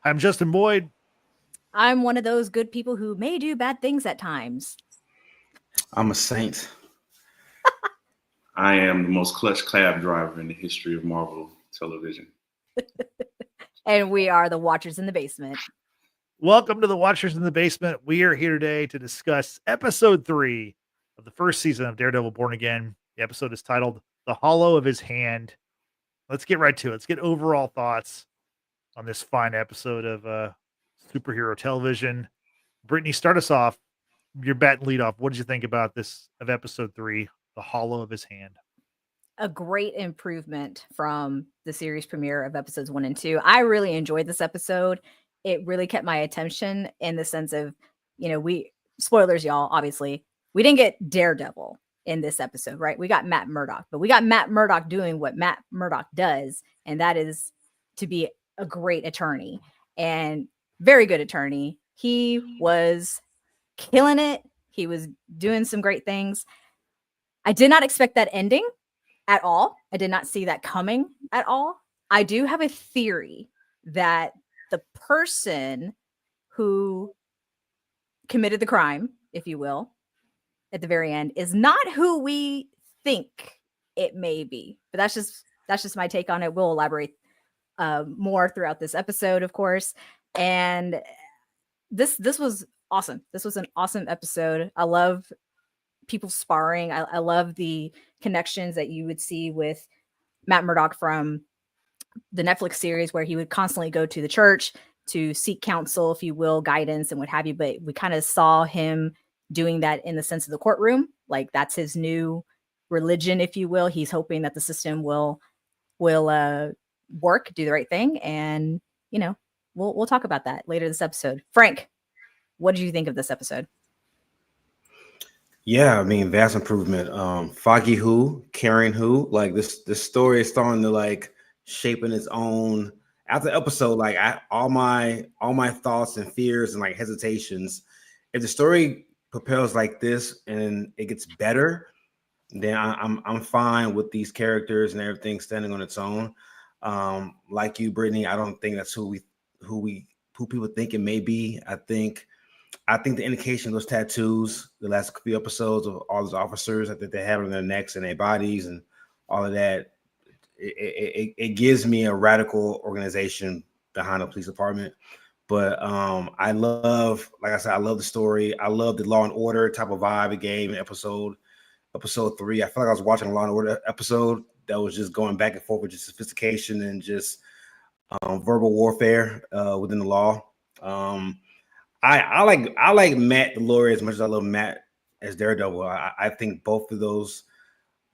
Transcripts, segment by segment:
I'm Justin Boyd. I'm one of those good people who may do bad things at times. I'm a saint. I am the most clutch cab driver in the history of Marvel television. And we are the Watchers in the Basement. Welcome to the Watchers in the Basement. We are here today to discuss episode 3 of the first season of Daredevil Born Again. The episode is titled The Hollow of His Hand. Let's get right to it. Let's get overall thoughts on this fine episode of superhero television. Brittany, start us off. Your bat and lead off. What did you think about this of episode 3, The Hollow of His Hand? A great improvement from the series premiere of episodes 1 and 2. I really enjoyed this episode. It really kept my attention in the sense of, spoilers, y'all, obviously. We didn't get Daredevil in this episode, right? We got Matt Murdock, but we got Matt Murdock doing what Matt Murdock does, and that is to be a great attorney and very good attorney. He was killing it. He was doing some great things. I did not expect that ending at all. I did not see that coming at all. I do have a theory that the person who committed the crime, if you will, at the very end is not who we think it may be. But that's just my take on it. We'll elaborate more throughout this episode, of course. And this was awesome. This was an awesome episode. I love people sparring. I love the connections that you would see with Matt Murdock from the Netflix series, where he would constantly go to the church to seek counsel, if you will, guidance and what have you. But we kind of saw him doing that in the sense of the courtroom. Like, that's his new religion, if you will. He's hoping that the system will work, do the right thing. And, we'll talk about that later this episode. Frank, what did you think of this episode? Yeah, I mean, vast improvement. Foggy who, caring who, like this story is starting to like shape in its own. After the episode, like all my thoughts and fears and like hesitations, if the story propels like this and it gets better, then I'm fine with these characters and everything standing on its own. Like you, Brittany, I don't think that's who people think it may be. I think the indication of those tattoos, the last few episodes of all those officers, I think they have on their necks and their bodies and all of that, it gives me a radical organization behind the police department. But I love, like I said, I love the story. I love the Law and Order type of vibe it gave in episode 3. I feel like I was watching a Law and Order episode that was just going back and forth with just sophistication and just verbal warfare within the law. I like Matt the lawyer as much as I love Matt as Daredevil. I think both of those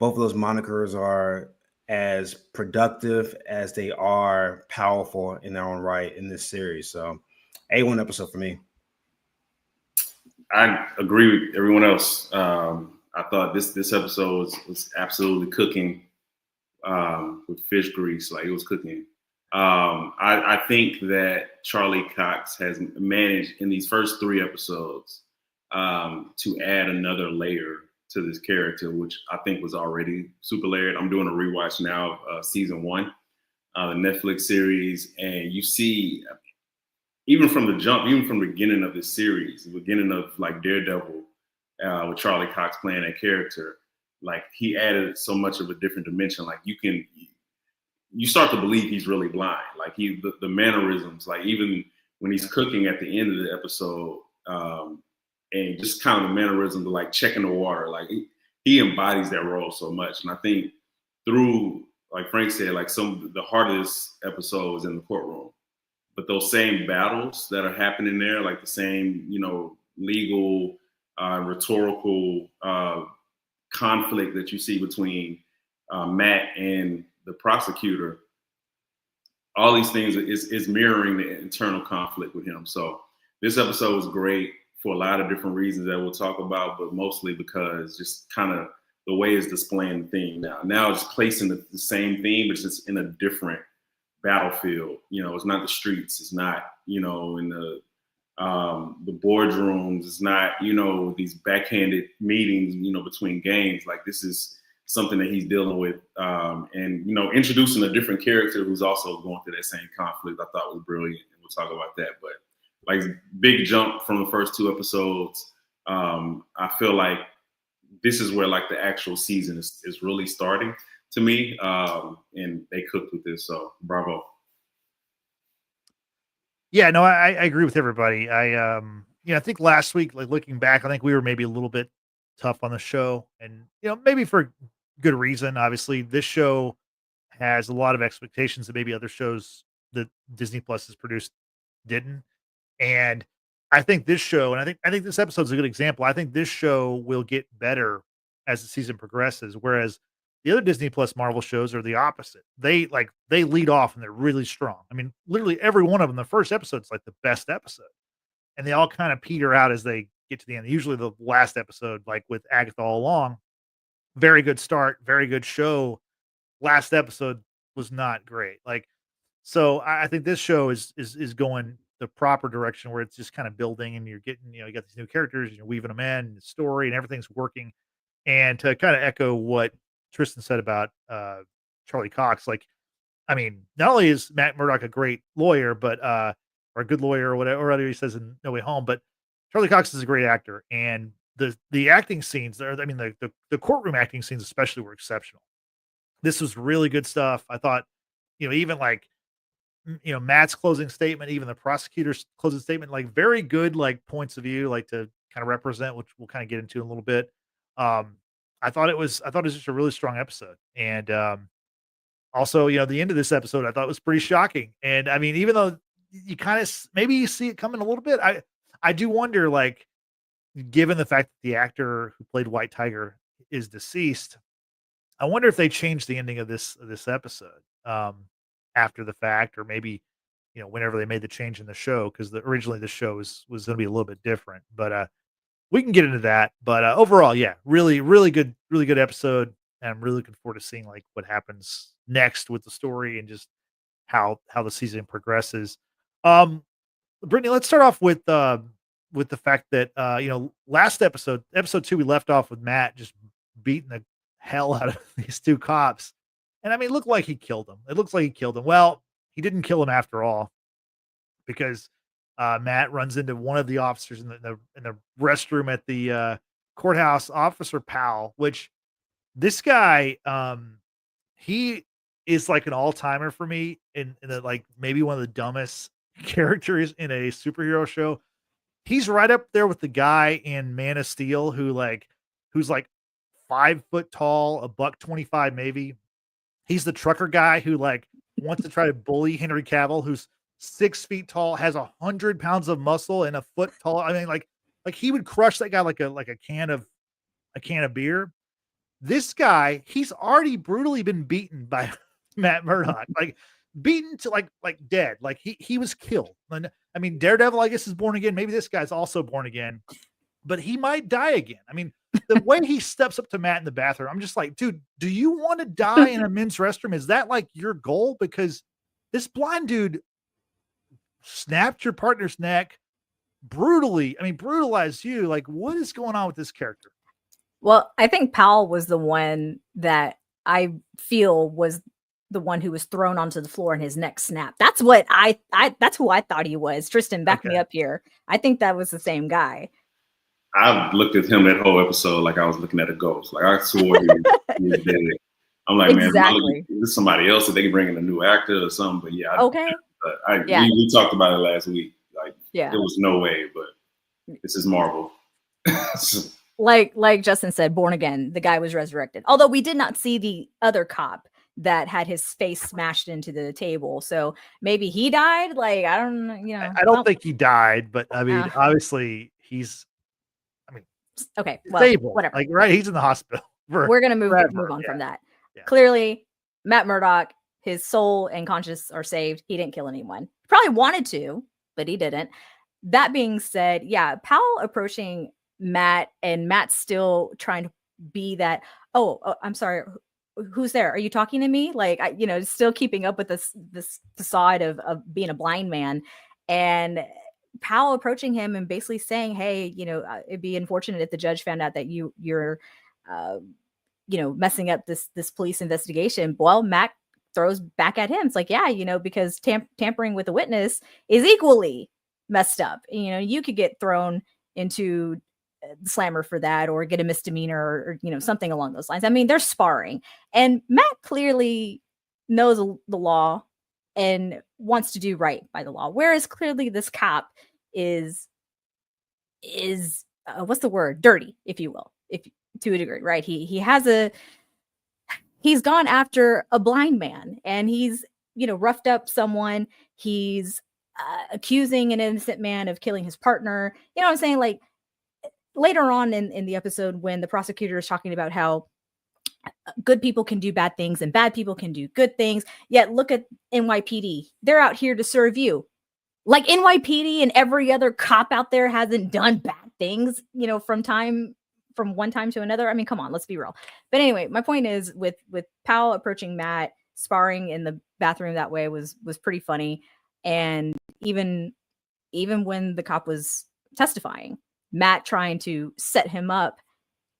monikers are as productive as they are powerful in their own right in this series. So, A1 episode for me. I agree with everyone else. I thought this episode was absolutely cooking with fish grease, like it was cooking. I think that Charlie Cox has managed in these first 3 episodes to add another layer to this character, which I think was already super layered. I'm doing a rewatch now of season 1, the Netflix series, and you see, even from the jump, even from the beginning of this series, the beginning of like Daredevil, with Charlie Cox playing that character, like he added so much of a different dimension. Like you start to believe he's really blind. Like the mannerisms, like even when he's cooking at the end of the episode, and just kind of the mannerisms of like checking the water, like he embodies that role so much. And I think through, like Frank said, like the hardest episodes in the courtroom, but those same battles that are happening there, like the same, legal, rhetorical conflict that you see between Matt and the prosecutor, all these things is mirroring the internal conflict with him. So this episode was great for a lot of different reasons that we'll talk about, but mostly because just kind of the way it's displaying the theme now. Now it's placing the same theme, but it's just in a different battlefield. It's not the streets. It's not, in the boardrooms. It's not, these backhanded meetings, between gangs. Like this is something that he's dealing with, and introducing a different character who's also going through that same conflict. I thought was brilliant, and we'll talk about that. But like big jump from the first 2 episodes. I feel like this is where like the actual season is really starting to me. And they cooked with this, so bravo. Yeah, no, I agree with everybody. I think last week, like looking back, I think we were maybe a little bit tough on the show, and maybe for good reason. Obviously, this show has a lot of expectations that maybe other shows that Disney Plus has produced didn't. And I think this show, and I think this episode is a good example. I think this show will get better as the season progresses, whereas the other Disney Plus Marvel shows are the opposite. They lead off and they're really strong. I mean, literally every one of them, the first episode is like the best episode, and they all kind of peter out as they get to the end. Usually, the last episode, like with Agatha All Along, very good start, very good show. Last episode was not great. Like, so I think this show is going the proper direction where it's just kind of building, and you're getting, you got these new characters, and you're weaving them in, the story and everything's working. And to kind of echo what Tristan said about Charlie Cox, like, I mean, not only is Matt Murdock a great lawyer, but or a good lawyer or whatever he says in No Way Home, but Charlie Cox is a great actor, and the acting scenes there, I mean, the courtroom acting scenes especially were exceptional. This was really good stuff. I thought, even like, Matt's closing statement, even the prosecutor's closing statement, like very good, like points of view, like to kind of represent, which we'll kind of get into in a little bit. I thought it was just a really strong episode. And also, the end of this episode I thought was pretty shocking. And I mean, even though you kind of maybe you see it coming a little bit, I do wonder, like, given the fact that the actor who played White Tiger is deceased, I wonder if they changed the ending of this episode after the fact, or maybe whenever they made the change in the show, because originally the show was going to be a little bit different. But we can get into that. But overall, yeah, really good episode, and I'm really looking forward to seeing like what happens next with the story and just how the season progresses. Brittany, let's start off with the fact that last episode 2, we left off with Matt just beating the hell out of these 2 cops. And I mean, it looked like he killed him. It looks like he killed him. Well, he didn't kill him after all, because Matt runs into one of the officers in the restroom at the courthouse, Officer Powell, which this guy, he is like an all-timer for me in like maybe one of the dumbest characters in a superhero show. He's right up there with the guy in Man of Steel who's like 5 foot tall, $125 maybe. He's the trucker guy who like wants to try to bully Henry Cavill, who's 6 feet tall, has 100 pounds of muscle and a foot tall. I mean, like he would crush that guy like a can of beer. This guy, he's already brutally been beaten by Matt Murdock, like beaten to like dead. Like he was killed. And I mean, Daredevil, I guess, is born again. Maybe this guy's also born again, but he might die again. I mean, the way he steps up to Matt in the bathroom, I'm just like, dude, do you want to die in a men's restroom? Is that like your goal? Because this blind dude snapped your partner's neck brutalized you. Like, what is going on with this character? Well, I think Powell was the one that I feel was the one who was thrown onto the floor and his neck snapped. That's what that's who I thought he was. Tristan, back me up here. I think that was the same guy. I looked at him that whole episode like I was looking at a ghost. Like, I swore he was dead. I'm like, exactly. Man, this is somebody else that they can bring in a new actor or something. But yeah, okay. We talked about it last week. Like, there was no way, but this is Marvel. Like Justin said, born again, the guy was resurrected. Although we did not see the other cop that had his face smashed into the table. So maybe he died. Like, I don't know, I don't think he died, but I mean, obviously he's, okay, well, stable. Whatever. Like, right, he's in the hospital. We're gonna move on from that. Yeah. Clearly, Matt Murdock, his soul and conscience are saved. He didn't kill anyone. Probably wanted to, but he didn't. That being said, yeah, Powell approaching Matt, and Matt's still trying to be that. Oh, I'm sorry. Who's there? Are you talking to me? Like, still keeping up with this facade of being a blind man, and Powell approaching him and basically saying, hey, it'd be unfortunate if the judge found out that you're messing up this police investigation. Well, Matt throws back at him. It's like, yeah, because tampering with a witness is equally messed up. You could get thrown into the slammer for that, or get a misdemeanor, or something along those lines. I mean, they're sparring, and Matt clearly knows the law and wants to do right by the law, whereas clearly this cop is what's the word, dirty, if you will, if to a degree, right? He's gone after a blind man, and he's roughed up someone. He's accusing an innocent man of killing his partner. You know what I'm saying? Like, later on in the episode, when the prosecutor is talking about how good people can do bad things and bad people can do good things, yet look at NYPD. They're out here to serve you. Like, NYPD and every other cop out there hasn't done bad things, from one time to another. I mean, come on, let's be real. But anyway, my point is, with Powell approaching Matt, sparring in the bathroom that way was pretty funny. And even when the cop was testifying, Matt trying to set him up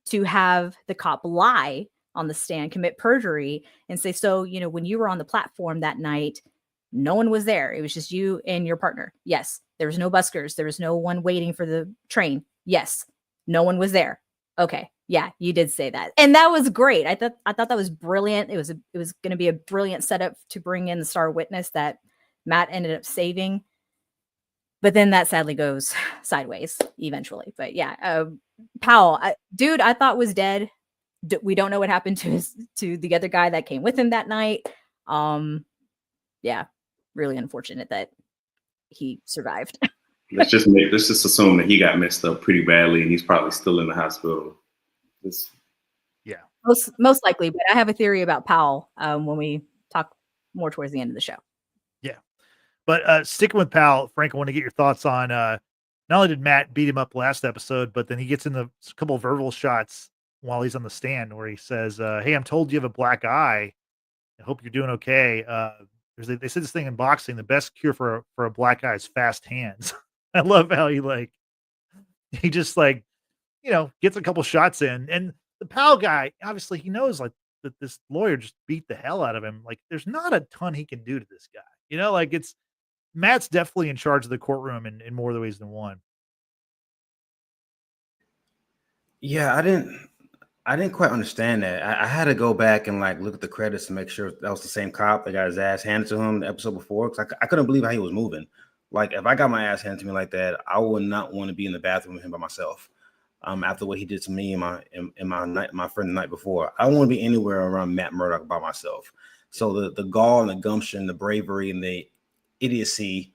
to have the cop lie on the stand, commit perjury, and say, so, when you were on the platform that night, no one was there. It was just you and your partner. Yes. There was no buskers. There was no one waiting for the train. Yes. No one was there. Okay. Yeah, you did say that. And that was great. I thought that was brilliant. It was going to be a brilliant setup to bring in the star witness that Matt ended up saving. But then that sadly goes sideways eventually. But yeah, Powell, I thought was dead. We don't know what happened to the other guy that came with him that night. Yeah, really unfortunate that he survived. let's just assume that he got messed up pretty badly, and he's probably still in the hospital. Yeah, most likely. But I have a theory about Powell when we talk more towards the end of the show. Yeah, but sticking with Powell, Frank, I want to get your thoughts on not only did Matt beat him up last episode, but then he gets in a couple of verbal shots while he's on the stand where he says, hey, I'm told you have a black eye. I hope you're doing okay. They said this thing in boxing, the best cure for a black eye is fast hands. I love how he just gets a couple shots in. And the Powell guy, obviously he knows that this lawyer just beat the hell out of him. Like, there's not a ton he can do to this guy. Matt's definitely in charge of the courtroom in more ways than one. Yeah, I didn't quite understand that. I had to go back and look at the credits to make sure that was the same cop that got his ass handed to him the episode before, because I couldn't believe how he was moving. Like, if I got my ass handed to me like that, I would not want to be in the bathroom with him by myself. After what he did to me and my friend the night before, I don't want to be anywhere around Matt Murdock by myself. So the gall and the gumption, the bravery and the idiocy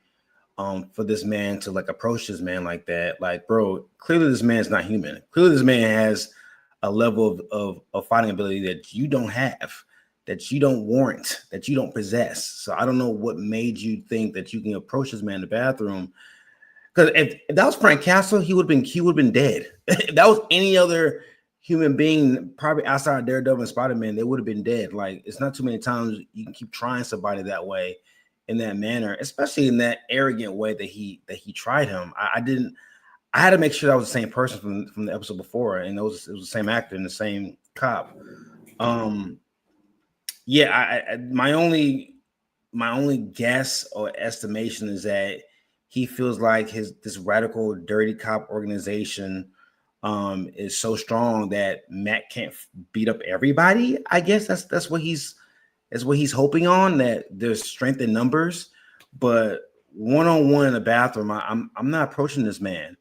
for this man to approach this man like that, bro, clearly this man's not human. Clearly this man has a level of fighting ability that you don't have, that you don't warrant, that you don't possess. So I don't know what made you think that you can approach this man in the bathroom. Because if that was Frank Castle, he would have been dead. If that was any other human being, probably outside of Daredevil and Spider-Man, they would have been dead. It's not too many times you can keep trying somebody that way, in that manner, especially in that arrogant way that he tried him. I had to make sure that was the same person from the episode before, and it was the same actor and the same cop. Yeah, my only guess or estimation is that he feels like this radical dirty cop organization is so strong that Matt can't beat up everybody. I guess that's what he's hoping on, that there's strength in numbers. But one-on-one in the bathroom, I'm not approaching this man.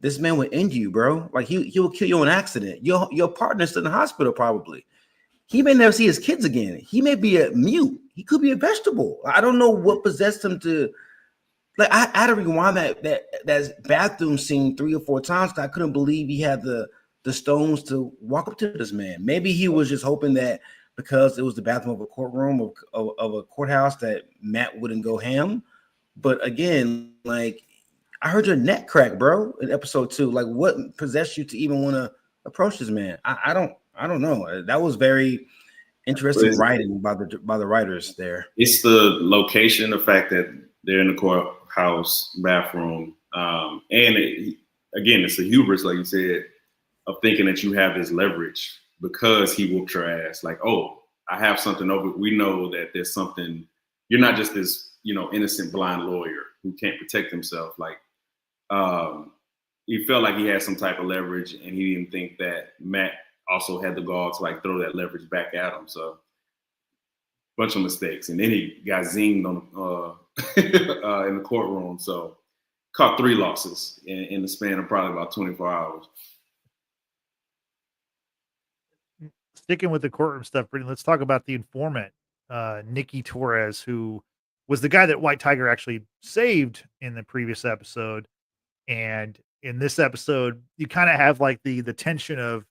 This man will end you, bro. He will kill you in an accident. Your partner's in the hospital probably. He may never see his kids again. He may be a mute. He could be a vegetable. I don't know what possessed him to. I had to rewind that bathroom scene 3 or 4 times because I couldn't believe he had the stones to walk up to this man. Maybe he was just hoping that because it was the bathroom of a courtroom of a courthouse that Matt wouldn't go ham. But again, I heard your neck crack, bro, in episode 2. What possessed you to even want to approach this man? I don't know. That was very interesting writing by the writers there. It's the location, the fact that they're in the courthouse bathroom, and it's a hubris, like you said, of thinking that you have this leverage because he whooped your ass. I have something over. We know that there's something. You're not just this, innocent blind lawyer who can't protect himself. Like, he felt like he had some type of leverage, and he didn't think that Matt also had the gall to like throw that leverage back at him. So, bunch of mistakes, and then he got zinged on in the courtroom. So, caught 3 losses in the span of probably about 24 hours. Sticking with the courtroom stuff, Brittany, let's talk about the informant, Nikki Torres, who was the guy that White Tiger actually saved in the previous episode. And in this episode, you kind of have like the tension of,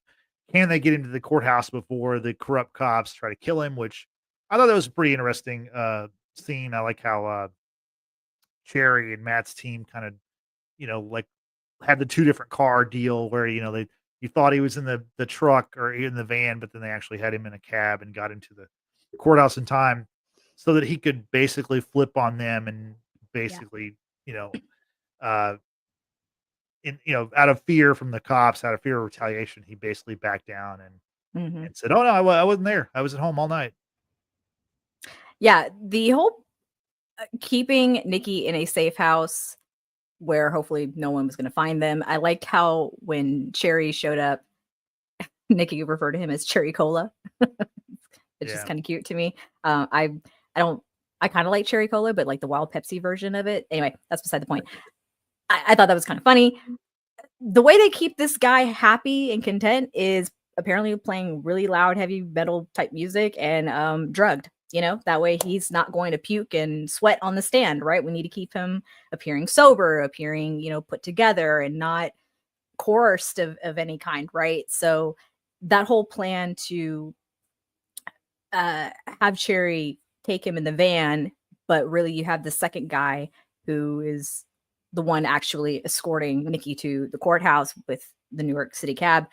can they get into the courthouse before the corrupt cops try to kill him? Which I thought that was a pretty interesting scene. I like how Cherry and Matt's team kind of, like had the 2 different car deal where, you thought he was in the truck or in the van, but then they actually had him in a cab and got into the courthouse in time so that he could basically flip on them and basically, out of fear from the cops, out of fear of retaliation, he basically backed down and said, "Oh no, I wasn't there. I was at home all night." Yeah, the whole keeping Nikki in a safe house where hopefully no one was going to find them. I liked how when Cherry showed up, Nikki referred to him as Cherry Cola. It's just kind of cute to me. I kind of like Cherry Cola, but like the wild Pepsi version of it. Anyway, that's beside the point. I thought that was kind of funny. The way they keep this guy happy and content is apparently playing really loud, heavy metal type music and drugged. That way he's not going to puke and sweat on the stand, right? We need to keep him appearing sober, appearing, put together and not coerced of any kind, right? So that whole plan to have Cherry take him in the van, but really you have the second guy who is the one actually escorting Nikki to the courthouse with the New York City cab.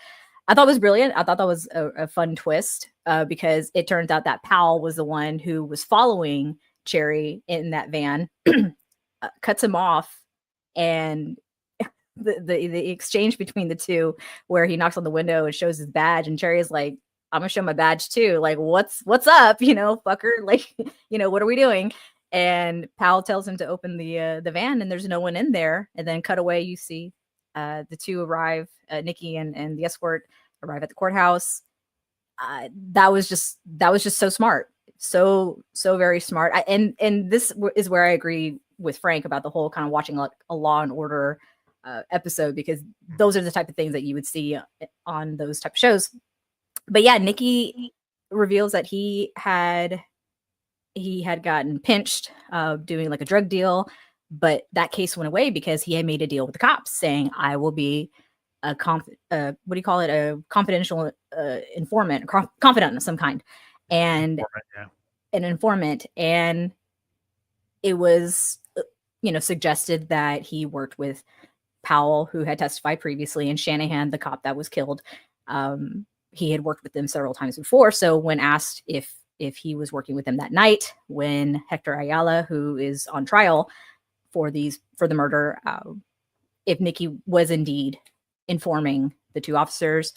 I thought it was brilliant. I thought that was a fun twist because it turns out that Powell was the one who was following Cherry in that van, cuts him off, and the exchange between the two where he knocks on the window and shows his badge, and Cherry is like, "I'm gonna show my badge too. Like, what's up, fucker? Like, what are we doing?" And Powell tells him to open the van, and there's no one in there. And then cut away, you see the 2 arrive, Nikki and the escort arrive at the courthouse. That was just so smart, so very smart. And this is where I agree with Frank about the whole kind of watching like a Law and Order episode, because those are the type of things that you would see on those type of shows. But yeah, Nikki reveals that he had gotten pinched doing like a drug deal, but that case went away because he had made a deal with the cops saying, "I will be a confidential informant, confidant of some kind," and an informant. And it was, suggested that he worked with Powell, who had testified previously, and Shanahan, the cop that was killed. He had worked with them several times before. So when asked if he was working with them that night, when Hector Ayala, who is on trial for the murder, if Nikki was indeed informing the 2 officers,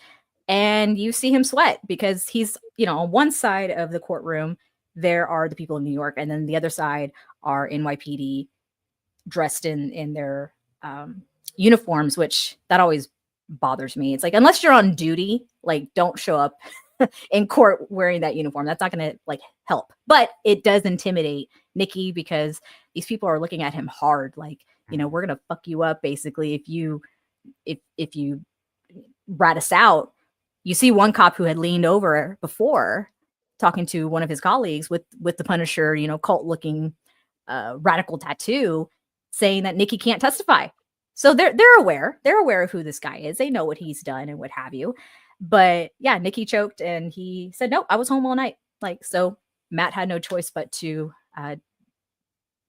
and you see him sweat because he's, on one side of the courtroom, there are the people in New York, and then the other side are NYPD dressed in their uniforms, which that always bothers me. It's like, unless you're on duty, like, don't show up in court wearing that uniform. That's not going to like help, but it does intimidate Nikki because these people are looking at him hard. Like, we're going to fuck you up basically if you rat us out. You see one cop who had leaned over before talking to one of his colleagues with the Punisher, cult looking radical tattoo, saying that Nikki can't testify. So they're aware of who this guy is. They know what he's done and what have you. But yeah, Nikki choked and he said, "Nope, I was home all night." Like, so Matt had no choice but to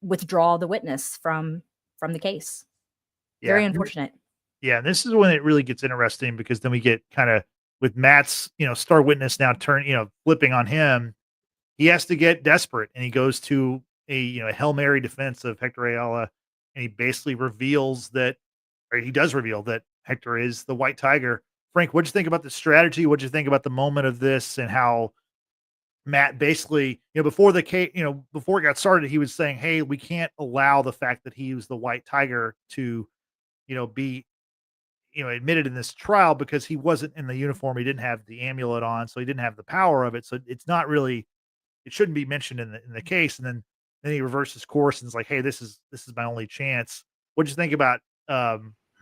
withdraw the witness from the case. Yeah. Very unfortunate. Yeah, and this is when it really gets interesting, because then we get kind of with Matt's, star witness now flipping on him. He has to get desperate, and he goes to a Hail Mary defense of Hector Ayala, and he basically reveals that, or he does reveal that Hector is the White Tiger. Frank, what'd you think about the strategy? What'd you think about the moment of this and how Matt basically, before the case, before it got started, he was saying, "Hey, we can't allow the fact that he was the White Tiger to, be, admitted in this trial because he wasn't in the uniform. He didn't have the amulet on, so he didn't have the power of it. So it's not really, it shouldn't be mentioned in the case." And then he reverses course and is like, "Hey, this is my only chance." What'd you think about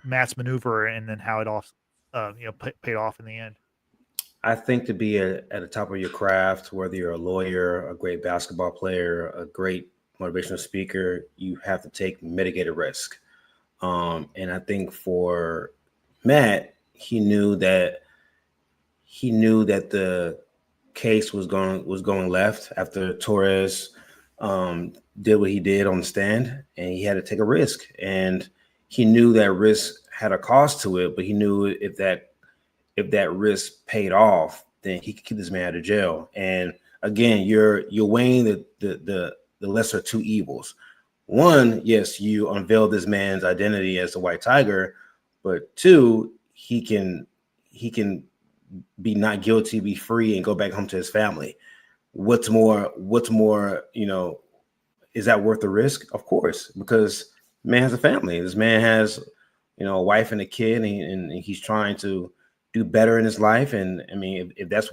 Matt's maneuver and then how it all, paid off in the end? I think to be at the top of your craft, whether you're a lawyer, a great basketball player, a great motivational speaker, you have to take mitigated risk. And I think for Matt, he knew that the case was going left after Torres did what he did on the stand, and he had to take a risk. And he knew that risk had a cost to it, but he knew if that risk paid off, then he could keep this man out of jail. And again, you're weighing the lesser two evils. One, yes, you unveil this man's identity as the White Tiger, but two, he can be not guilty, be free, and go back home to his family. What's more, is that worth the risk? Of course, because man has a family. This man has, a wife and a kid, and he's trying to do better in his life. And I mean, if that's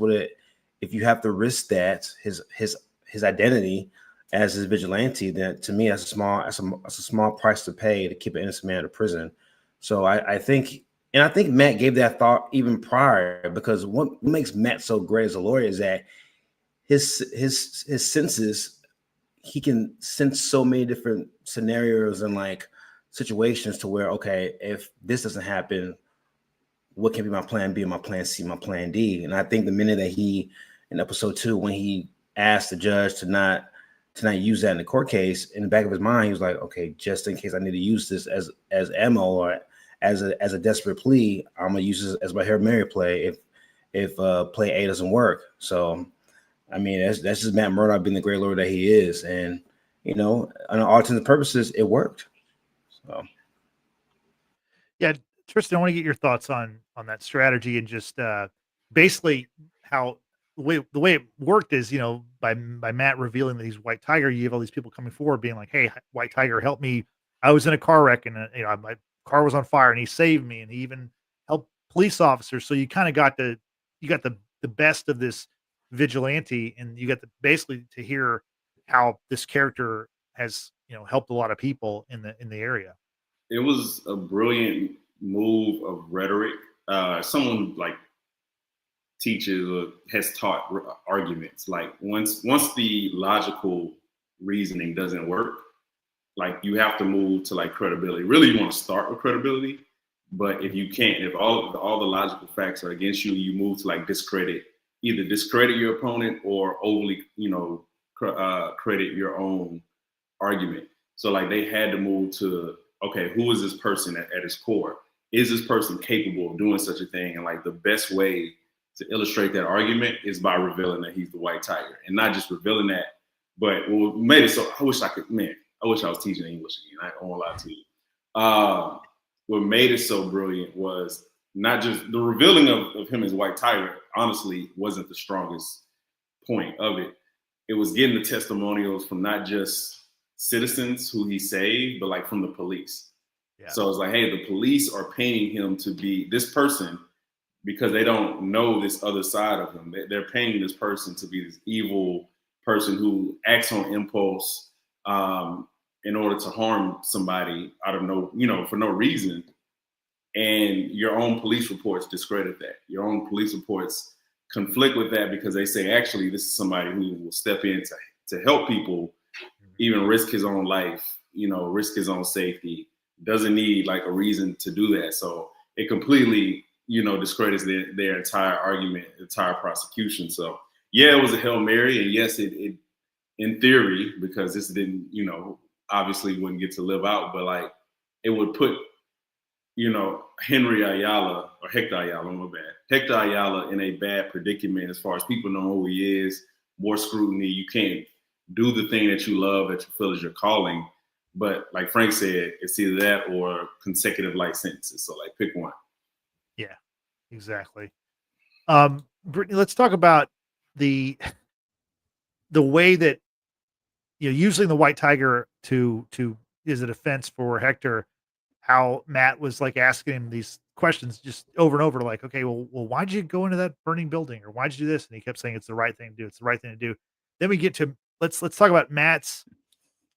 if you have to risk that, his identity as his vigilante, then to me, that's a small price to pay to keep an innocent man out of prison. So I think Matt gave that thought even prior, because what makes Matt so great as a lawyer is that his senses, he can sense so many different scenarios and like situations to where, okay, if this doesn't happen, what can be my plan B, my plan C, my plan D? And I think the minute that in episode 2, when he asked the judge to not use that in the court case, in the back of his mind, he was like, okay, just in case I need to use this as ammo or as a desperate plea, I'm gonna use this as my Hail Mary play if play A doesn't work. So, I mean, that's just Matt Murdock being the great lawyer that he is, and on all intents and purposes, it worked. So, Yeah, Tristan, I want to get your thoughts on that strategy and just basically how the way it worked is, by Matt revealing that he's White Tiger, you have all these people coming forward being like, "Hey, White Tiger, help me! I was in a car wreck and my car was on fire, and he saved me, and he even helped police officers." So you kind of got the best of this vigilante, and you got basically to hear how this character has helped a lot of people in the area. It was a brilliant move of rhetoric. Someone like teaches or has taught arguments. Like once the logical reasoning doesn't work, like you have to move to like credibility. Really, you want to start with credibility, but if you can't, if all the logical facts are against you, you move to like either discredit your opponent or overly, credit your own argument. So like they had to move to, okay, who is this person at its core? Is this person capable of doing such a thing? And like the best way to illustrate that argument is by revealing that he's the White Tiger, and not just revealing that, but what made it so, I wish I was teaching English again. I don't lie to you. What made it so brilliant was not just the revealing of him as White Tiger, honestly, wasn't the strongest point of it. It was getting the testimonials from not just citizens who he saved, but like from the police. Yeah. So it's like, hey, the police are painting him to be this person because they don't know this other side of him. They're painting this person to be this evil person who acts on impulse in order to harm somebody out of for no reason. And your own police reports discredit that. Your own police reports conflict with that because they say, actually, this is somebody who will step in to help people, even risk his own life, risk his own safety, doesn't need like a reason to do that. So it completely, discredits their entire argument, entire prosecution. So yeah, it was a Hail Mary. And yes, it in theory, because this didn't, obviously wouldn't get to live out, but like it would put, Hector Ayala, my bad. Hector Ayala in a bad predicament as far as people know who he is, more scrutiny. You can't do the thing that you love, that you feel is your calling. But like Frank said, it's either that or consecutive life sentences. So like pick one. Yeah, exactly. Brittany, let's talk about the the way that, using the white tiger to is a defense for Hector, how Matt was like asking him these questions just over and over, like, okay, well, why'd you go into that burning building, or why'd you do this? And he kept saying it's the right thing to do. It's the right thing to do. Then we get to let's talk about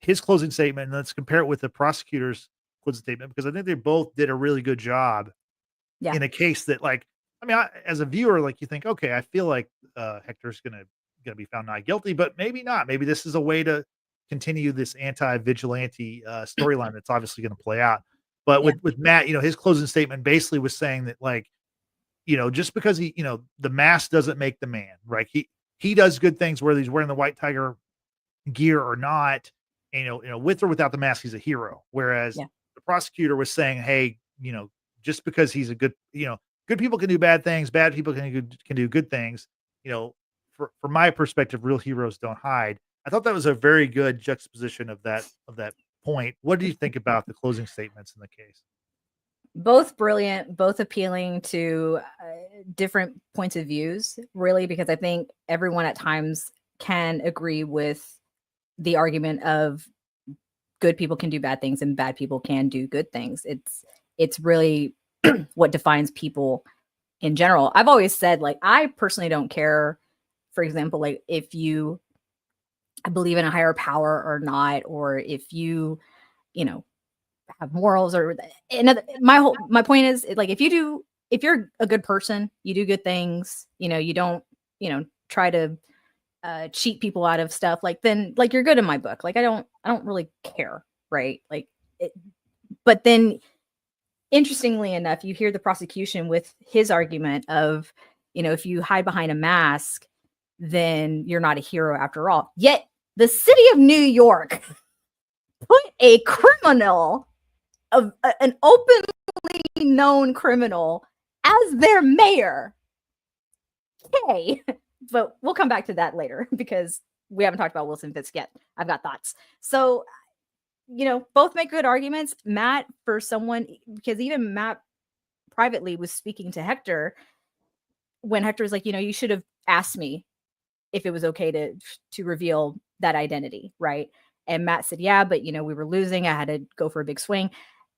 his closing statement, and let's compare it with the prosecutor's closing statement, because I think they both did a really good job in a case that, like, I mean, as a viewer, like, you think, okay, I feel like Hector's gonna be found not guilty, but maybe not. Maybe this is a way to continue this anti-vigilante storyline that's obviously going to play out. But with Matt, his closing statement basically was saying that, like, just because he, the mask doesn't make the man, right? He does good things whether he's wearing the white tiger gear or not. And, with or without the mask, he's a hero. Whereas the prosecutor was saying, hey, just because he's a good, good people can do bad things, bad people can do good things. From my perspective, real heroes don't hide. I thought that was a very good juxtaposition of that point. What do you think about the closing statements in the case? Both brilliant, both appealing to different points of views, really, because I think everyone at times can agree with the argument of good people can do bad things and bad people can do good things. It's really what defines people in general. I've always said, like, I personally don't care, for example, like, if you believe in a higher power or not, or if you have morals or another. My point is, like, if you're a good person, you do good things, you don't try to cheat people out of stuff, like, then, like, you're good in my book. Like, I don't really care, right? Like, but then interestingly enough, you hear the prosecution with his argument of, if you hide behind a mask, then you're not a hero after all. Yet the city of New York put a criminal, of an openly known criminal, as their mayor. Okay, but we'll come back to that later because we haven't talked about Wilson Fisk yet. I've got thoughts. So, both make good arguments. Matt, for someone, because even Matt privately was speaking to Hector when Hector was like, you should have asked me if it was okay to reveal that identity, right? And Matt said, yeah, but we were losing. I had to go for a big swing.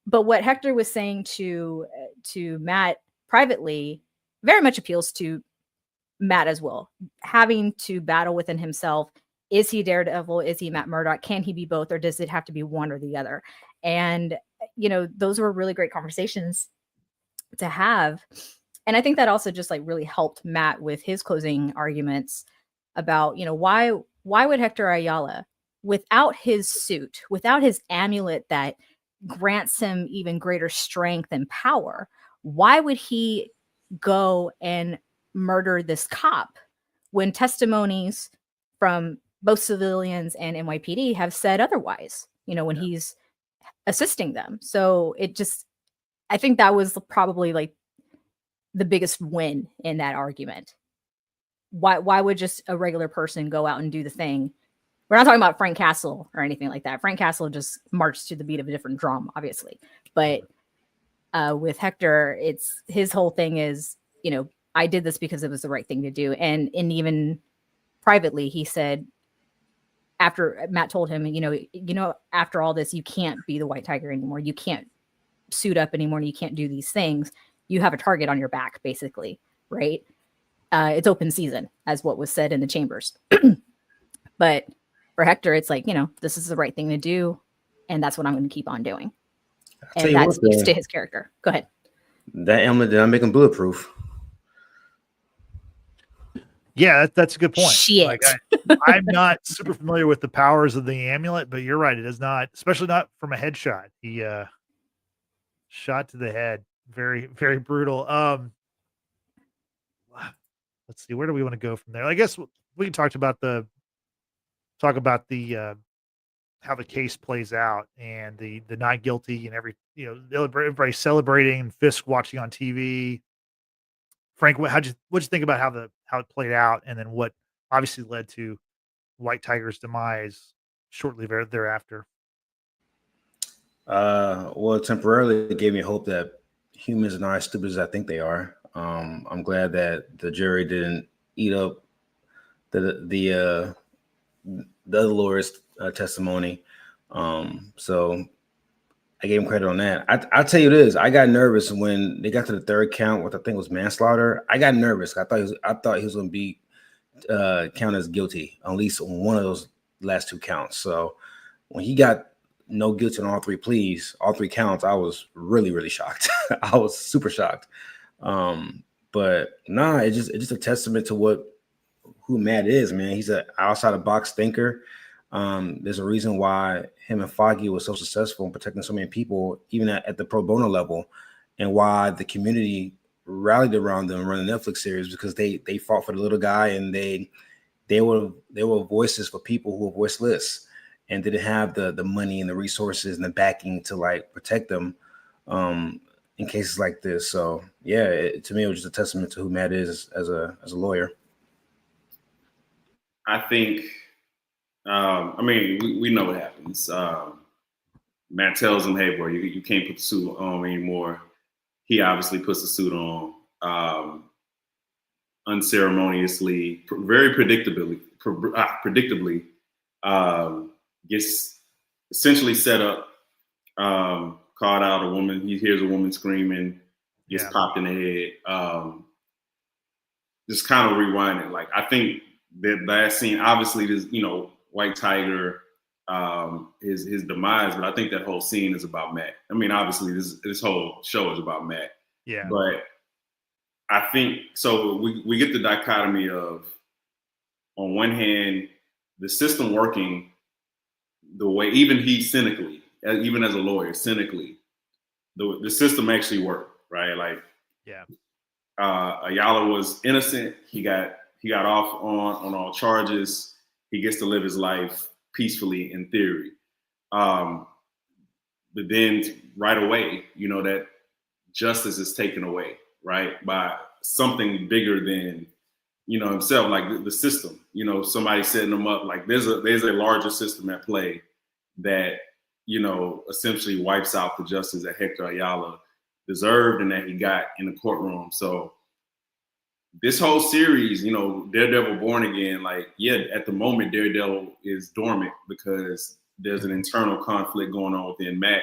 But what Hector was saying to Matt privately very much appeals to Matt as well. Having to battle within himself. Is he Daredevil? Is he Matt Murdock? Can he be both, or does it have to be one or the other? And, those were really great conversations to have. And I think that also just, like, really helped Matt with his closing arguments about, why would Hector Ayala, without his suit, without his amulet that grants him even greater strength and power, why would he go and murder this cop when testimonies from both civilians and NYPD have said otherwise, when he's assisting them? So I think that was probably, like, the biggest win in that argument. Why would just a regular person go out and do the thing? We're not talking about Frank Castle or anything like that. Frank Castle just marched to the beat of a different drum, obviously. But with Hector, his whole thing is, I did this because it was the right thing to do. And even privately, he said, after Matt told him, after all this, you can't be the White Tiger anymore. You can't suit up anymore. And you can't do these things. You have a target on your back, basically, right? It's open season, as what was said in the chambers. But for Hector, it's like, this is the right thing to do. And that's what I'm going to keep on doing. And that speaks to his character. Go ahead. That amulet did not make him bulletproof. Yeah, that's a good point. Shit. Like, I'm not super familiar with the powers of the amulet, but you're right. It is not, especially not from a headshot. He shot to the head. Very, very brutal. Let's see. Where do we want to go from there? I guess we can talk about the how the case plays out and the not guilty and everybody celebrating and Fisk watching on TV. Frank, what'd you think about how it played out, and then what obviously led to White Tiger's demise shortly thereafter? Well, temporarily it gave me hope that humans are not as stupid as I think they are. I'm glad that the jury didn't eat up the the other lawyer's testimony. So I gave him credit on that. I'll tell you this: I got nervous when they got to the third count, what I think was manslaughter. I got nervous. I thought he was going to be counted as guilty on at least on one of those last two counts. So when he got no guilty on all three pleas, all three counts, I was really, really shocked. I was super shocked. But nah, it's just a testament to who Matt is, man. He's an outside the box thinker. There's a reason why him and Foggy was so successful in protecting so many people, even at the pro bono level, and why the community rallied around them running the Netflix series, because they fought for the little guy, and they were voices for people who were voiceless and didn't have the money and the resources and the backing to like protect them in cases like this. So yeah, to me, it was just a testament to who Matt is as a lawyer. I think, I mean, we know what happens. Matt tells him, hey, bro, you can't put the suit on anymore. He obviously puts the suit on unceremoniously, very predictably, gets essentially set up, called out a woman. He hears a woman screaming, gets popped in the head. Just kind of rewinding. Like, I think that last scene, obviously, this, White Tiger, his demise, but I think that whole scene is about Matt. I mean, obviously, this whole show is about Matt. Yeah. But I think, so we get the dichotomy of, on one hand, the system working the way, even he cynically, even as a lawyer, cynically, the system actually worked, right? Like, yeah. Ayala was innocent. He got off on all charges. He gets to live his life peacefully in theory. But then right away, that justice is taken away, right? By something bigger than, himself, like the system, somebody setting them up. Like there's a larger system at play that, essentially wipes out the justice that Hector Ayala deserved and that he got in the courtroom. So this whole series, Daredevil Born Again, like, yeah, at the moment, Daredevil is dormant because there's an internal conflict going on within Matt.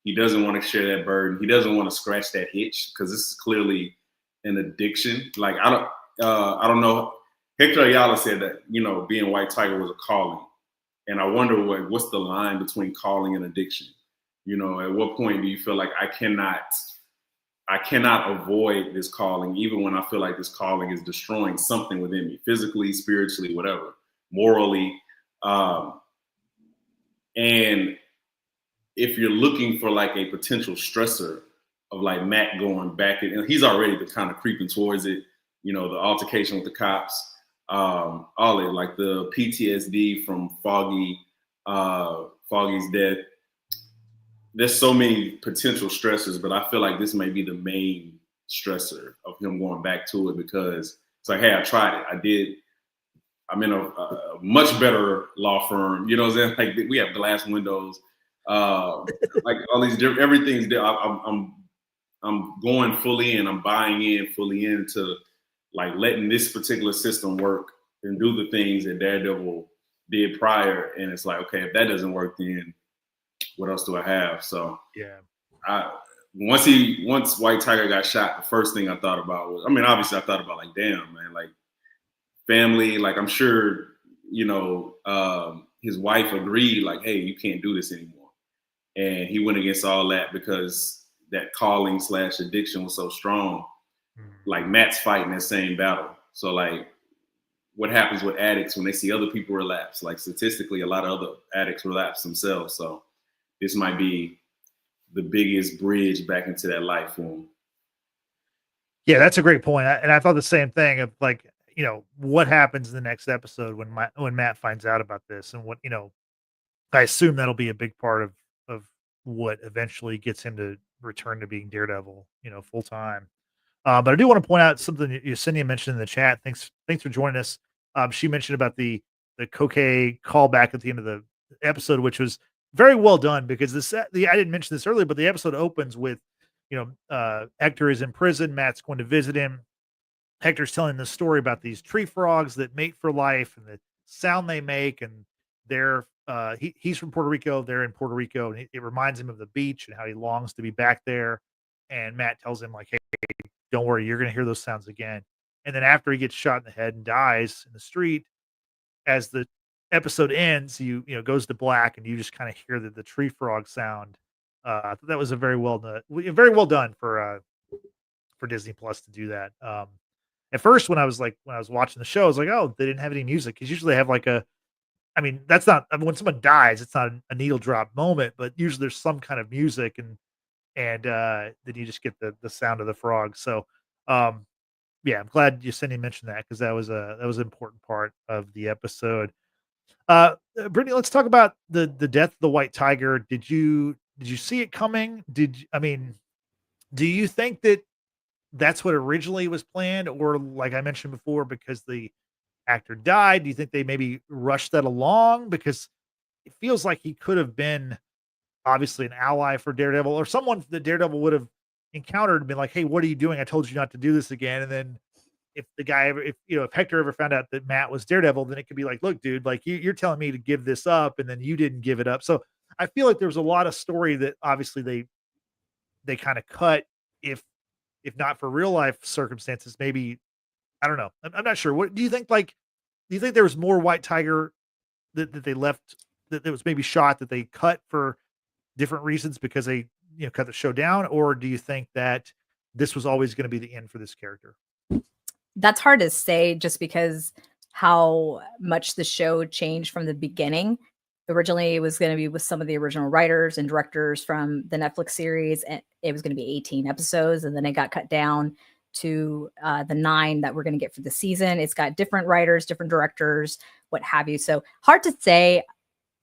He doesn't want to share that burden. He doesn't want to scratch that itch because this is clearly an addiction. Like, I don't know. Hector Ayala said that, being White Tiger was a calling. And I wonder what's the line between calling and addiction? At what point do you feel like I cannot avoid this calling, even when I feel like this calling is destroying something within me, physically, spiritually, whatever, morally. And if you're looking for like a potential stressor of like Matt going back, and he's already kind of creeping towards it, the altercation with the cops, all it, like the PTSD from Foggy's death. There's so many potential stressors, but I feel like this may be the main stressor of him going back to it, because it's like, hey, I tried it. I'm in a much better law firm. You know what I'm saying? Like, we have glass windows, like all these different, everything's there. I'm going fully in. I'm buying in fully into like letting this particular system work and do the things that Daredevil did prior. And it's like, okay, if that doesn't work, then what else do I have? So yeah, once White Tiger got shot, the first thing I thought about was, obviously I thought about like, damn, man, like family, like I'm sure, his wife agreed, like, hey, you can't do this anymore. And he went against all that because that calling / addiction was so strong. Like Matt's fighting that same battle. So like, what happens with addicts when they see other people relapse? Like statistically, a lot of other addicts relapse themselves. So this might be the biggest bridge back into that life for him. Yeah, that's a great point. And I thought the same thing of like, what happens in the next episode when Matt finds out about this, and what, I assume that'll be a big part of what eventually gets him to return to being Daredevil, full time. But I do want to point out something that Yesenia mentioned in the chat. Thanks for joining us. She mentioned about the Cocaine callback at the end of the episode, which was very well done, because I didn't mention this earlier, but the episode opens with, Hector is in prison. Matt's going to visit him. Hector's telling the story about these tree frogs that mate for life, and the sound they make, and they're he's from Puerto Rico, they're in Puerto Rico, and it reminds him of the beach and how he longs to be back there. And Matt tells him like, "Hey, don't worry, you're going to hear those sounds again." And then after he gets shot in the head and dies in the street, as the episode ends, goes to black, and you just kind of hear the tree frog sound. I thought that was a very well done for Disney Plus to do that. At first, when I was watching the show, I was like, oh, they didn't have any music, because usually they have like that's not, when someone dies, it's not a needle drop moment, but usually there's some kind of music, and then you just get the sound of the frog. So, yeah, I'm glad Yesenia mentioned that, because that was an important part of the episode. Brittany, let's talk about the death of the white tiger. Did you see it coming? Do you think that that's what originally was planned, or like I mentioned before, because the actor died, do you think they maybe rushed that along? Because it feels like he could have been obviously an ally for Daredevil, or someone that Daredevil would have encountered and been like, "Hey, what are you doing? I told you not to do this again." And then if Hector ever found out that Matt was Daredevil, then it could be like, "Look, dude, like you're telling me to give this up, and then you didn't give it up." So I feel like there was a lot of story that obviously they kind of cut, if not for real life circumstances, maybe. I don't know. I'm not sure. What do you think? Like, do you think there was more white tiger that they left, that was maybe shot, that they cut for different reasons because they cut the show down, or do you think that this was always going to be the end for this character? That's hard to say, just because how much the show changed from the beginning. Originally, it was going to be with some of the original writers and directors from the Netflix series, and it was going to be 18 episodes, and then it got cut down to the 9 that we're going to get for the season. It's got different writers, different directors, what have you. So hard to say.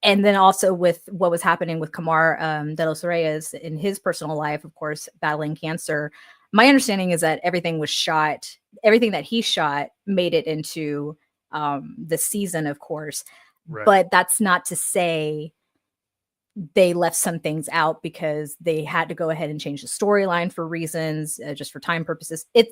And then also with what was happening with Kamar de los Reyes in his personal life, of course, battling cancer. My understanding is that everything that he shot made it into the season, of course. Right. But that's not to say they left some things out because they had to go ahead and change the storyline for reasons, just for time purposes. I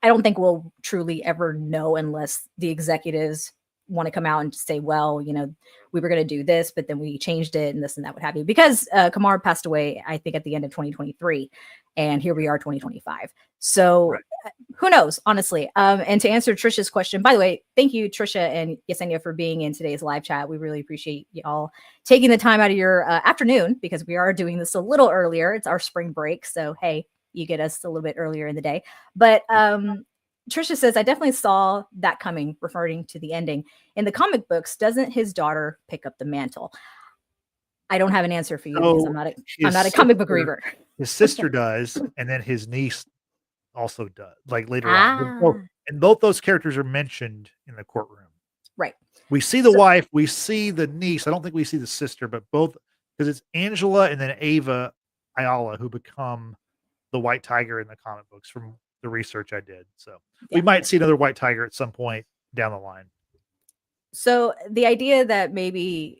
don't think we'll truly ever know unless the executives want to come out and say, well, we were going to do this, but then we changed it and this and that, what have you, because Kamar passed away, I think, at the end of 2023, and here we are 2025. So right. Who knows, honestly. And to answer Trisha's question, by the way, thank you, Trisha and Yesenia, for being in today's live chat. We really appreciate y'all taking the time out of your afternoon, because we are doing this a little earlier. It's our spring break. So, hey, you get us a little bit earlier in the day. But Trisha says, I definitely saw that coming, referring to the ending. In the comic books, doesn't his daughter pick up the mantle? I don't have an answer for you, because I'm not a comic book reader. His sister does, and then his niece also does, like later on. And both those characters are mentioned in the courtroom. Right. We see the wife, we see the niece. I don't think we see the sister, but both, because it's Angela and then Ava Ayala who become the white tiger in the comic books, from the research I did. So we might see another white tiger at some point down the line. So the idea that maybe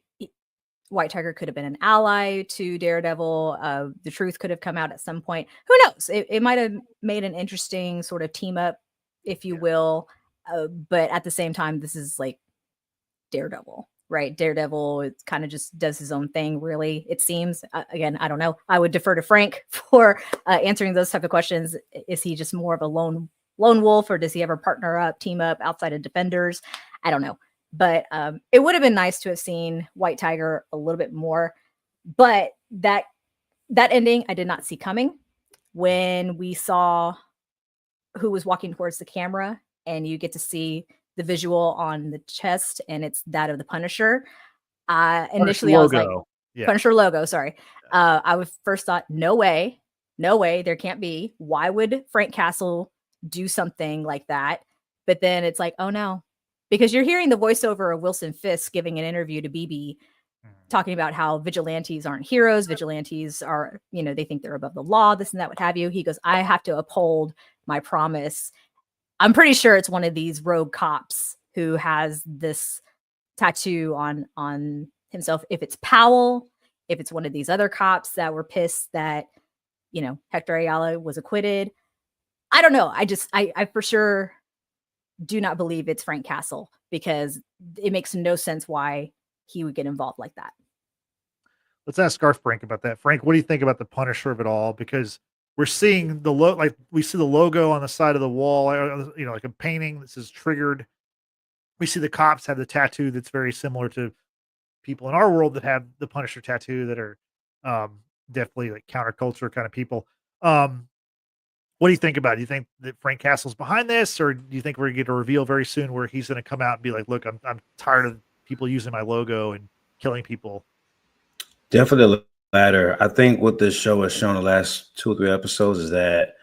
White Tiger could have been an ally to Daredevil, the truth could have come out at some point. Who knows? It might have made an interesting sort of team up, if you will. But at the same time, this is like Daredevil, right? Daredevil, it kind of just does his own thing, really, it seems. Again, I don't know. I would defer to Frank for answering those type of questions. Is he just more of a lone wolf, or does he ever partner up, team up outside of Defenders? I don't know. But it would have been nice to have seen White Tiger a little bit more. But that ending, I did not see coming. When we saw who was walking towards the camera, and you get to see the visual on the chest, and it's that of the Punisher. Initially, I was like, Punisher logo, sorry. I would first thought, no way, there can't be. Why would Frank Castle do something like that? But then it's like, oh no. Because you're hearing the voiceover of Wilson Fisk giving an interview to BB, talking about how vigilantes aren't heroes. Vigilantes are, they think they're above the law, this and that, what have you. He goes, I have to uphold my promise. I'm pretty sure it's one of these rogue cops who has this tattoo on himself. If it's Powell, if it's one of these other cops that were pissed that, Hector Ayala was acquitted. I don't know. I for sure do not believe it's Frank Castle, because it makes no sense why he would get involved like that. Let's ask Scarf Frank about that. Frank, what do you think about the Punisher of it all? Because we're seeing we see the logo on the side of the wall, like a painting that says triggered. We see the cops have the tattoo that's very similar to people in our world that have the Punisher tattoo that are definitely like counterculture kind of people. What do you think about it? Do you think that Frank Castle's behind this, or do you think we're going to get a reveal very soon where he's going to come out and be like, look, I'm tired of people using my logo and killing people? Definitely the latter. I think what this show has shown the last 2 or 3 episodes is that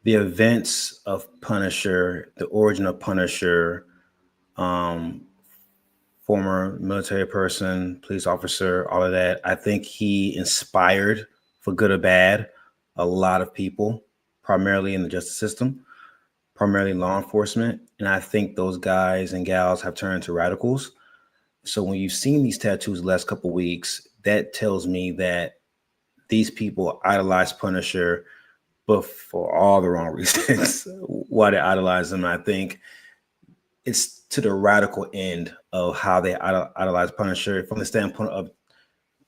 the events of Punisher, the origin of Punisher, former military person, police officer, all of that, I think he inspired, for good or bad, a lot of people, primarily in the justice system, primarily law enforcement. And I think those guys and gals have turned to radicals. So when you've seen these tattoos the last couple of weeks, that tells me that these people idolize Punisher, but for all the wrong reasons why they idolize him. I think it's to the radical end of how they idolize Punisher, from the standpoint of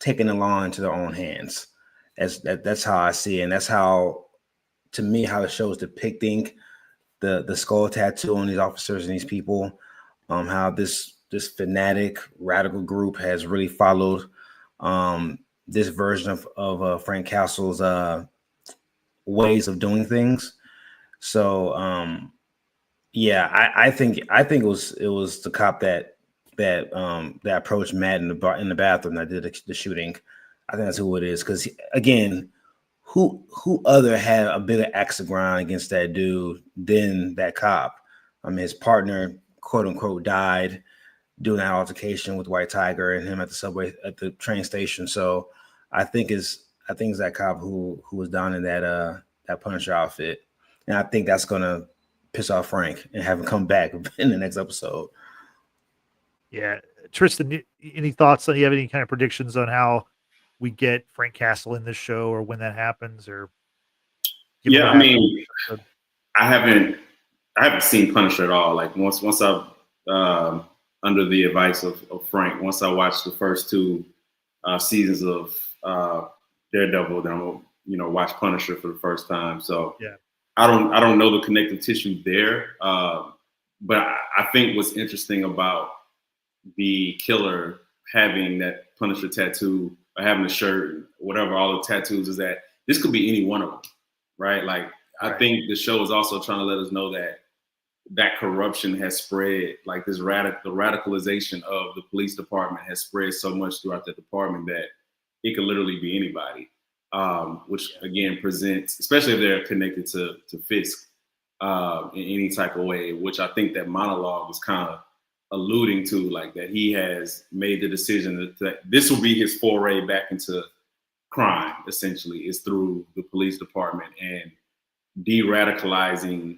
taking the law into their own hands. That's how I see it. And that's how, to me, how the show is depicting the skull tattoo on these officers and these people, how this fanatic radical group has really followed this version of Frank Castle's ways of doing things. So I think it was the cop that approached Matt in the bathroom that did the shooting. I think that's who it is, because again, who other had a bigger axe to grind against that dude than that cop? His partner, quote unquote, died doing that altercation with White Tiger and him at the train station. So I think it's that cop who was down in that Punisher outfit, and I think that's gonna piss off Frank and have him come back in the next episode. Yeah, Tristan, any thoughts? Do you have any kind of predictions on how we get Frank Castle in this show, or when that happens? Or yeah, I mean, I haven't seen Punisher at all. Like once I've under the advice of Frank, once I watched the first 2 seasons of Daredevil, then I'm watch Punisher for the first time. So yeah, I don't know the connective tissue there, but I think what's interesting about the killer having that Punisher tattoo or having a shirt, whatever, all the tattoos, is that this could be any one of them, right? Like, I think the show is also trying to let us know that corruption has spread, like the radicalization of the police department has spread so much throughout the department that it could literally be anybody, which again presents, especially if they're connected to Fisk in any type of way, which I think that monologue was kind of alluding to, like that he has made the decision that this will be his foray back into crime, essentially, is through the police department and de-radicalizing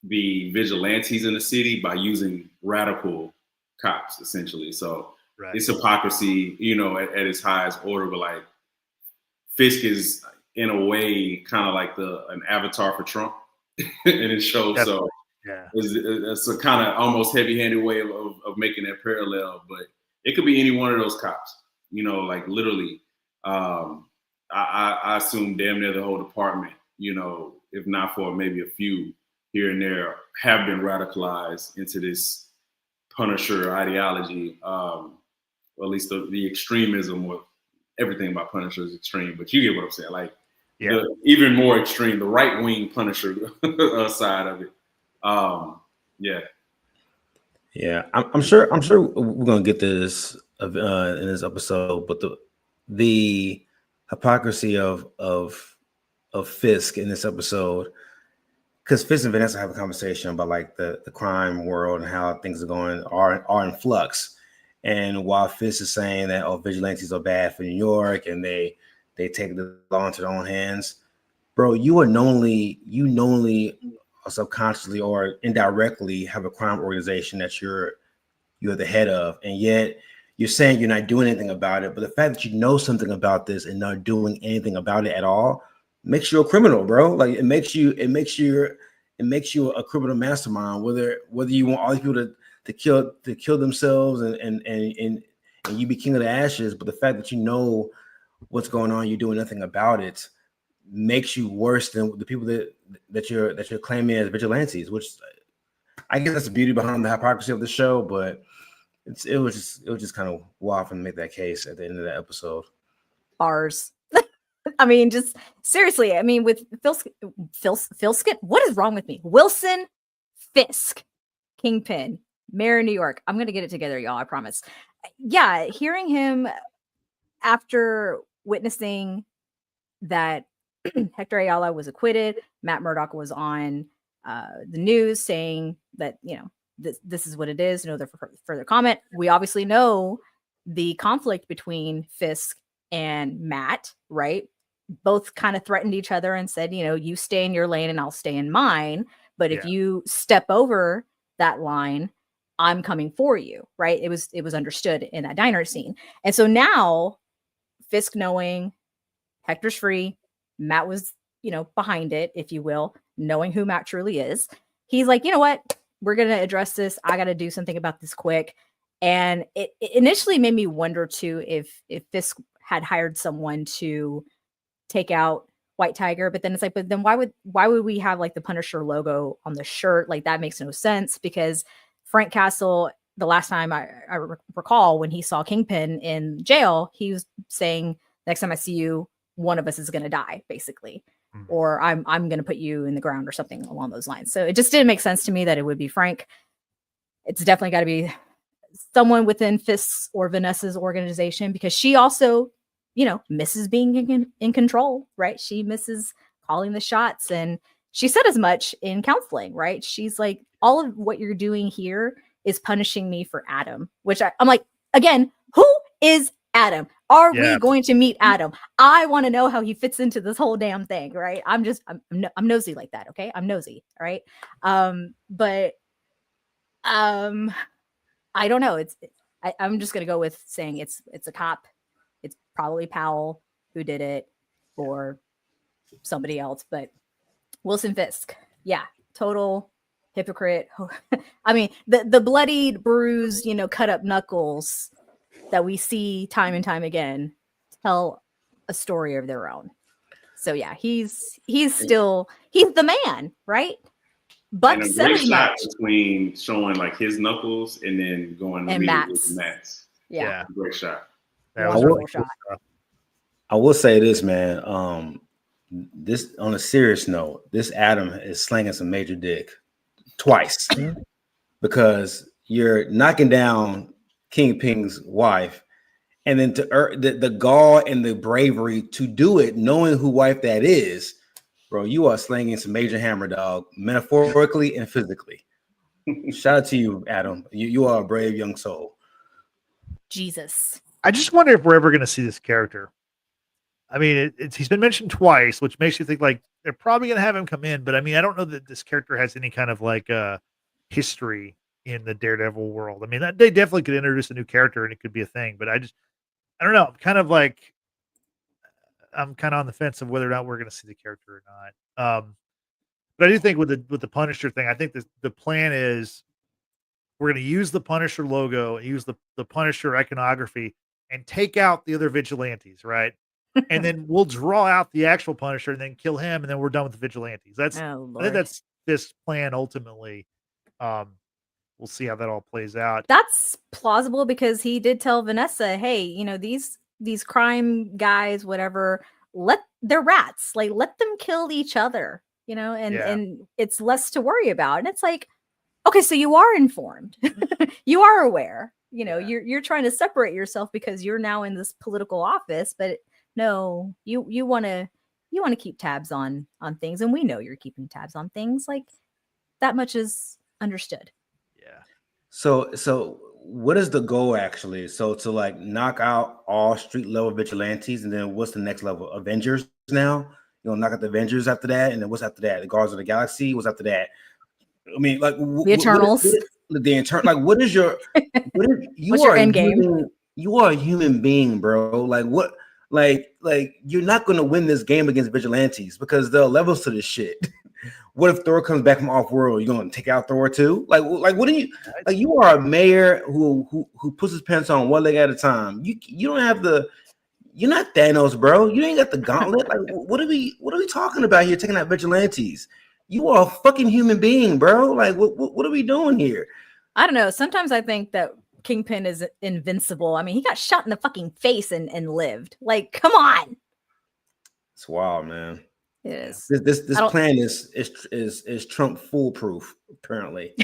the vigilantes in the city by using radical cops, essentially. So it's hypocrisy, at its highest order. But like Fisk is in a way kind of like an avatar for Trump in his show. So yeah, it's a kind of almost heavy-handed way of making that parallel. But it could be any one of those cops, like literally. I assume damn near the whole department, if not for maybe a few here and there, have been radicalized into this Punisher ideology, or at least the extremism of everything about Punisher is extreme. But you get what I'm saying, like the even more extreme, the right-wing Punisher side of it. Yeah, I'm sure we're gonna get this in this episode, but the hypocrisy of Fisk in this episode, because Fisk and Vanessa have a conversation about like the crime world and how things are going are in flux. And while Fisk is saying that vigilantes are bad for New York and they take the law into their own hands, bro, you knowingly or subconsciously or indirectly have a crime organization that you're the head of, and yet you're saying you're not doing anything about it. But the fact that you know something about this and not doing anything about it at all makes you a criminal, bro. Like it makes you it makes you a criminal mastermind. Whether you want all these people to kill themselves and you be king of the ashes, but the fact that you know what's going on, you're doing nothing about it, makes you worse than the people that you're claiming as vigilantes. Which I guess that's the beauty behind the hypocrisy of the show, but it was just kind of wild for them to make that case at the end of that episode. Bars. I mean, just seriously. I mean, with Fisk, what is wrong with me? Wilson Fisk, Kingpin, Mayor of New York. I'm gonna get it together, y'all. I promise. Yeah, hearing him after witnessing that Hector Ayala was acquitted, Matt Murdock was on the news saying that, you know, this is what it is. No further comment. We obviously know the conflict between Fisk and Matt, right? Both kind of threatened each other and said, you know, you stay in your lane and I'll stay in mine. But if you step over that line, I'm coming for you, right? It was understood in that diner scene. And so now Fisk, knowing Hector's free, Matt was, you know, behind it, if you will, knowing who Matt truly is, he's like, you know what? We're going to address this. I got to do something about this quick. And it initially made me wonder too, if Fisk had hired someone to take out White Tiger, but then it's like, but then why would we have like the Punisher logo on the shirt? Like that makes no sense, because Frank Castle, the last time I recall when he saw Kingpin in jail, he was saying, next time I see you, one of us is going to die, basically, or I'm going to put you in the ground or something along those lines. So it just didn't make sense to me that it would be Frank. It's definitely got to be someone within Fisk's or Vanessa's organization, because she also, you know, misses being in control, right? She misses calling the shots, and she said as much in counseling, right? She's like, all of what you're doing here is punishing me for Adam, which I'm like, again, who is Adam? Are we going to meet Adam? I want to know how he fits into this whole damn thing, right? I'm nosy like that, okay? I'm nosy, all right? But I don't know. I'm just gonna go with saying it's a cop. It's probably Powell who did it, or somebody else. But Wilson Fisk, yeah, total hypocrite. I mean, the bloodied, bruised, you know, cut up knuckles that we see time and time again tell a story of their own. So yeah, he's the man, right? Buck and a said great as shot much between showing like his knuckles and then going and Matt's. Matt's. Yeah. Great shot. Wonderful shot. I will say this, man. This, on a serious note, this Adam is slinging some major dick twice, because you're knocking down Kingpin's wife, and then to the gall and the bravery to do it, knowing who wife that is, bro. You are slinging some major hammer, dog, metaphorically and physically. Shout out to you, Adam. You are a brave young soul. Jesus. I just wonder if we're ever going to see this character. I mean, he's been mentioned twice, which makes you think like they're probably going to have him come in. But I mean, I don't know that this character has any kind of like history in the Daredevil world. I mean, they definitely could introduce a new character and it could be a thing. But I don't know. I'm kind of on the fence of whether or not we're going to see the character or not. But I do think with the Punisher thing, I think the plan is we're going to use the Punisher logo, use the Punisher iconography, and take out the other vigilantes, right? And then we'll draw out the actual Punisher and then kill him, and then we're done with the vigilantes. I think that's this plan ultimately. We'll see how that all plays out. That's plausible, because he did tell Vanessa, hey, you know, these crime guys, whatever, they're rats. Like, let them kill each other, you know, and it's less to worry about. And it's like, okay, so you are informed. You are aware, you know, you're trying to separate yourself because you're now in this political office, but no, you want to keep tabs on things, and we know you're keeping tabs on things. Like, that much is understood. Yeah. So what is the goal actually? So to like knock out all street level vigilantes, and then what's the next level? Avengers now? You know, knock out the Avengers after that, and then what's after that? The Guardians of the Galaxy? What's after that? I mean, like the Eternals. What is your what's your end game? You are a human being, bro. Like what? Like you're not going to win this game against vigilantes, because there are levels to this shit. What if Thor comes back from off-world? You gonna take out Thor too? Like what do you like? You are a mayor who puts his pants on one leg at a time. You don't have the. You're not Thanos, bro. You ain't got the gauntlet. Like, what are we talking about here? Taking out vigilantes. You are a fucking human being, bro. Like, what are we doing here? I don't know. Sometimes I think that Kingpin is invincible. I mean, he got shot in the fucking face and lived. Like, come on. It's wild, man. It is. This plan is Trump foolproof, apparently.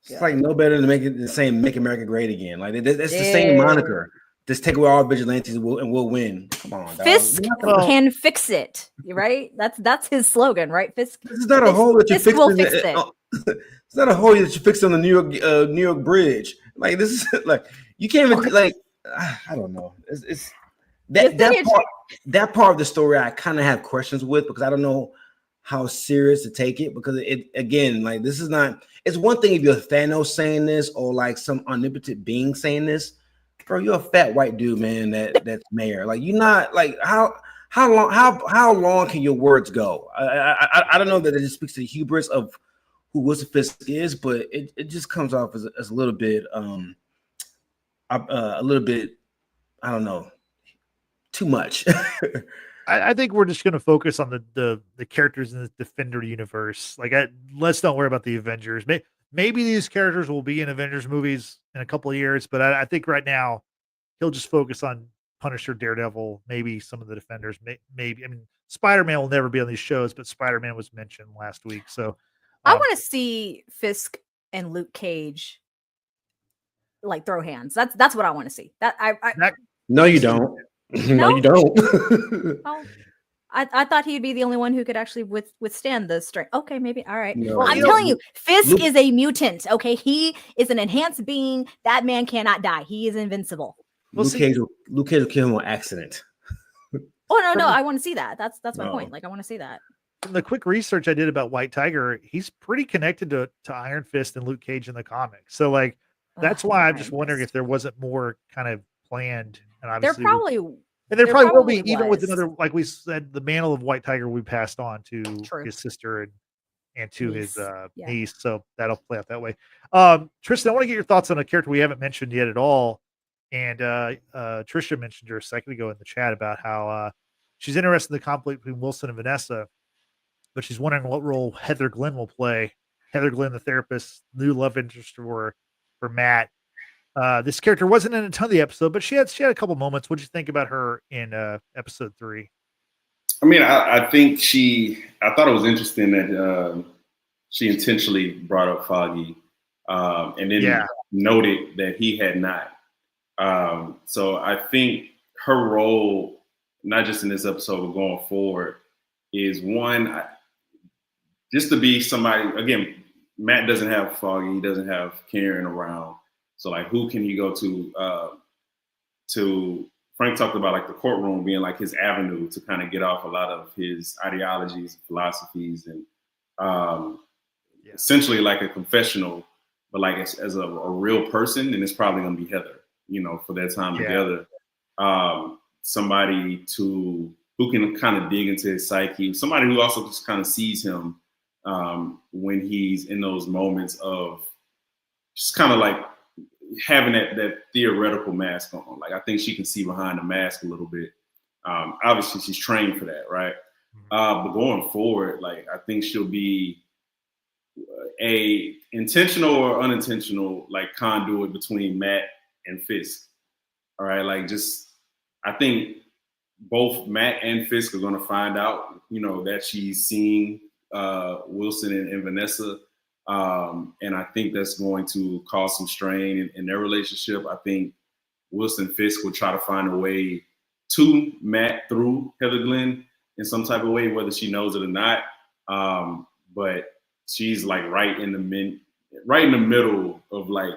It's like no better than make America great again. Like that's the same moniker. Just take away all vigilantes and we'll win. Come on, dog. Fisk can fix it, right? That's his slogan, right? Fisk. This is not a hole that you fix. Will fix it. It's not a hole that you fix on the New York Bridge. Like this is like you can't even like. I don't know. It's that part of the story I kind of have questions with because I don't know how serious to take it because it again like this is not. It's one thing if you're Thanos saying this or like some omnipotent being saying this. Bro, you're a fat white dude, man. That's mayor. Like you're not like how long can your words go? I don't know that it just speaks to the hubris of who Wilson Fisk is, but it just comes off as a little bit I don't know, too much. I think we're just going to focus on the characters in the Defender universe. Like, let's don't worry about the Avengers. Maybe these characters will be in Avengers movies in a couple of years, but I think right now he'll just focus on Punisher, Daredevil, maybe some of the Defenders. Maybe I mean Spider-Man will never be on these shows, but Spider-Man was mentioned last week. So I want to see Fisk and Luke Cage like throw hands. That's what I want to see. No, you don't. No, you don't. Oh, I thought he'd be the only one who could actually withstand the strength. Okay, maybe. All right. No, well, I'm telling you, Fisk is a mutant. Okay, he is an enhanced being. That man cannot die. He is invincible. Luke Cage will kill him on accident. Oh no! I want to see that. That's my point. Like I want to see that. From the quick research I did about White Tiger, he's pretty connected to Iron Fist and Luke Cage in the comics. So like that's why I'm just wondering if there wasn't more kind of planned. And obviously there probably will be, even with another, like we said, the mantle of White Tiger we passed on to his sister and to his niece. So that'll play out that way. Tristan, I want to get your thoughts on a character we haven't mentioned yet at all. And Trisha mentioned her a second ago in the chat about how she's interested in the conflict between Wilson and Vanessa, but she's wondering what role Heather Glenn will play. Heather Glenn, the therapist, new love interest for Matt. This character wasn't in a ton of the episode, but she had a couple moments. What did you think about her in episode 3? I mean, I think I thought it was interesting that she intentionally brought up Foggy and then noted that he had not. So I think her role, not just in this episode, but going forward, is one, just to be somebody, again, Matt doesn't have Foggy, he doesn't have Karen around. So like, who can he go to Frank talked about like the courtroom being like his avenue to kind of get off a lot of his ideologies, philosophies, and essentially like a confessional, but like as a real person, and it's probably going to be Heather, for that time together. Somebody who can kind of dig into his psyche, somebody who also just kind of sees him when he's in those moments of just kind of like having that theoretical mask on. Like, I think she can see behind the mask a little bit. Obviously she's trained for that, right? But going forward, like, I think she'll be a intentional or unintentional like conduit between Matt and Fisk. All right, like, just, I think both Matt and Fisk are going to find out, that she's seeing Wilson and Vanessa. And I think that's going to cause some strain in their relationship. I think Wilson Fisk will try to find a way to Matt through Heather Glenn in some type of way, whether she knows it or not. But she's like right in the middle of like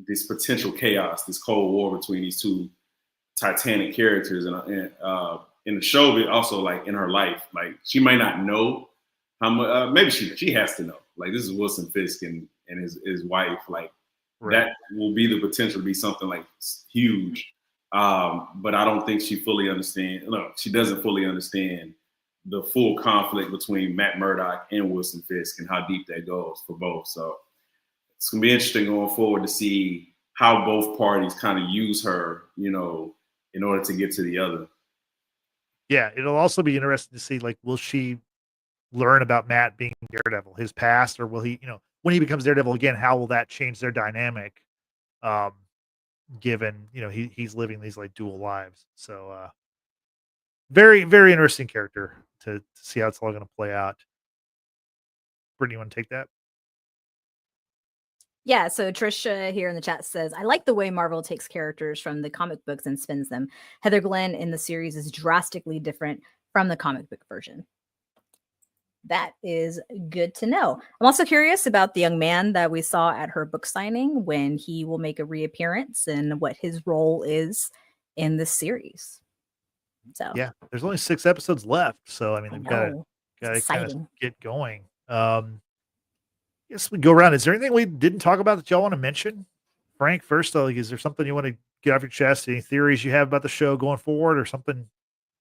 this potential chaos, this Cold War between these two titanic characters. And in the show, but also like in her life, like she might not know how much, maybe she has to know. Like, this is Wilson Fisk and his wife. Like, that will be the potential to be something like huge. But I don't think she fully understands. No, she doesn't fully understand the full conflict between Matt Murdock and Wilson Fisk and how deep that goes for both. So it's gonna be interesting going forward to see how both parties kind of use her, in order to get to the other. Yeah, it'll also be interesting to see, like, will she learn about Matt being Daredevil, his past, or will he, when he becomes Daredevil again, how will that change their dynamic? Given, he's living these like dual lives. So very, very interesting character to see how it's all going to play out. Brittany, you want to take that? Yeah, so Trisha here in the chat says, I like the way Marvel takes characters from the comic books and spins them. Heather Glenn in the series is drastically different from the comic book version. That is good to know. I'm also curious about the young man that we saw at her book signing, when he will make a reappearance and what his role is in this series. So yeah, there's only 6 episodes left, so I mean they've got to kind of get going. Yes, we go around. Is there anything we didn't talk about that y'all want to mention? Frank, first, though, is there something you want to get off your chest? Any theories you have about the show going forward, or something